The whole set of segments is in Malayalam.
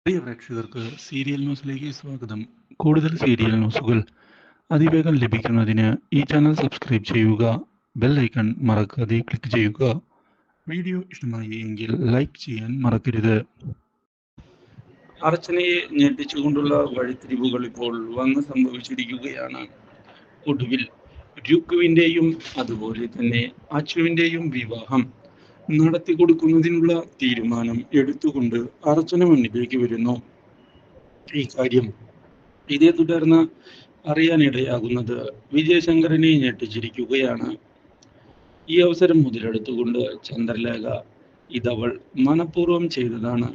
പ്രിയ പ്രേക്ഷകർക്ക് സീരിയൽ ന്യൂസിലേക്ക് സ്വാഗതം. കൂടുതൽ സീരിയൽ ന്യൂസുകൾ അതിവേഗം ലഭിക്കുന്നതിന് ഈ ചാനൽ സബ്സ്ക്രൈബ് ചെയ്യുക. ബെൽ ഐക്കൺ മറക്കാതെ ക്ലിക്ക് ചെയ്യുക. വീഡിയോ ഇഷ്ടമായി എങ്കിൽ ലൈക്ക് ചെയ്യാൻ മറക്കരുത്. അർച്ചനയെ ഞെട്ടിച്ചുകൊണ്ടുള്ള വഴിത്തിരിവുകൾ ഇപ്പോൾ വന്ന് സംഭവിച്ചിരിക്കുകയാണ്. ഒടുവിൽ രുക്കുവിന്റെയും അതുപോലെ തന്നെ അച്ചുവിന്റെയും വിവാഹം നടത്തി കൊടുക്കുന്നതിനുള്ള തീരുമാനം എടുത്തുകൊണ്ട് അർച്ചന മുന്നിലേക്ക് വരുന്നു. ഈ കാര്യം ഇതേ തുടർന്ന് അറിയാനിടയാകുന്നത് വിജയശങ്കറിനെ ഞെട്ടിച്ചിരിക്കുകയാണ്. ഈ അവസരം മുതലെടുത്തുകൊണ്ട് ചന്ദ്രലേഖ ഇതവൾ മനഃപൂർവ്വം ചെയ്തതാണ്,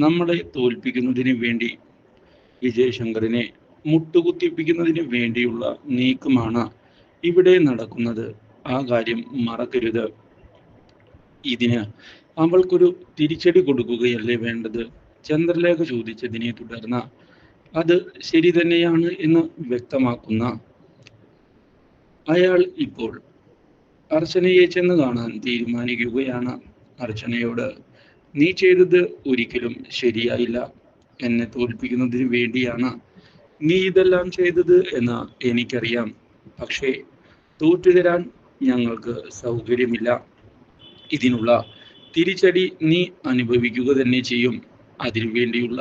നമ്മളെ തോൽപ്പിക്കുന്നതിന് വേണ്ടി, വിജയശങ്കറിനെ മുട്ടുകുത്തിപ്പിക്കുന്നതിന് വേണ്ടിയുള്ള നീക്കമാണ് ഇവിടെ നടക്കുന്നത്, ആ കാര്യം മറക്കരുത്. ഇതിന് അവൾക്കൊരു തിരിച്ചടി കൊടുക്കുകയല്ലേ വേണ്ടത്? ചന്ദ്രലേഖ ചോദിച്ചതിനെ തുടർന്ന് അത് ശരി തന്നെയാണ് എന്ന് വ്യക്തമാക്കുന്ന അയാൾ ഇപ്പോൾ അർച്ചനയെ ചെന്ന് കാണാൻ തീരുമാനിക്കുകയാണ്. അർച്ചനയോട്, നീ ചെയ്തത് ഒരിക്കലും ശരിയായില്ല, എന്നെ തോൽപ്പിക്കുന്നതിന് വേണ്ടിയാണ് നീ ഇതെല്ലാം ചെയ്തത് എന്ന് എനിക്കറിയാം. പക്ഷേ തോറ്റുതരാൻ ഞങ്ങൾക്ക് സൗകര്യമില്ല. ഇതിനുള്ള തിരിച്ചടി നീ അനുഭവിക്കുക തന്നെ ചെയ്യും. അതിനുവേണ്ടിയുള്ള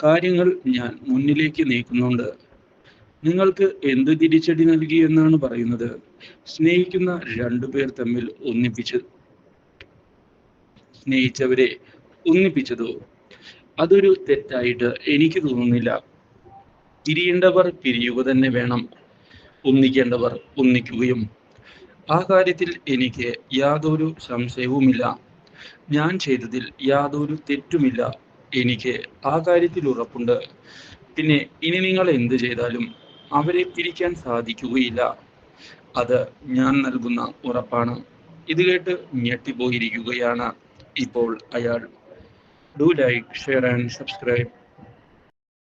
കാര്യങ്ങൾ ഞാൻ മുന്നിലേക്ക് നീക്കുന്നുണ്ട്. നിങ്ങൾക്ക് എന്ത് തിരിച്ചടി നൽകി എന്നാണ് പറയുന്നത്? സ്നേഹിക്കുന്ന രണ്ടുപേർ തമ്മിൽ സ്നേഹിച്ചവരെ ഒന്നിപ്പിച്ചതോ? അതൊരു തെറ്റായിട്ട് എനിക്ക് തോന്നുന്നില്ല. പിരിയേണ്ടവർ പിരിയുക തന്നെ വേണം, ഒന്നിക്കേണ്ടവർ ഒന്നിക്കുകയും. ആ കാര്യത്തിൽ എനിക്ക് യാതൊരു സംശയവുമില്ല. ഞാൻ ചെയ്തതിൽ യാതൊരു തെറ്റുമില്ല, എനിക്ക് ആ കാര്യത്തിൽ ഉറപ്പുണ്ട്. പിന്നെ ഇനി നിങ്ങൾ എന്ത് ചെയ്താലും അവരെ പിരിക്കാൻ സാധിക്കുകയില്ല, അത് ഞാൻ നൽകുന്ന ഉറപ്പാണ്. ഇത് കേട്ട് ഞെട്ടിപ്പോയിരിക്കുകയാണ് ഇപ്പോൾ അയാൾ. Do like, share and subscribe.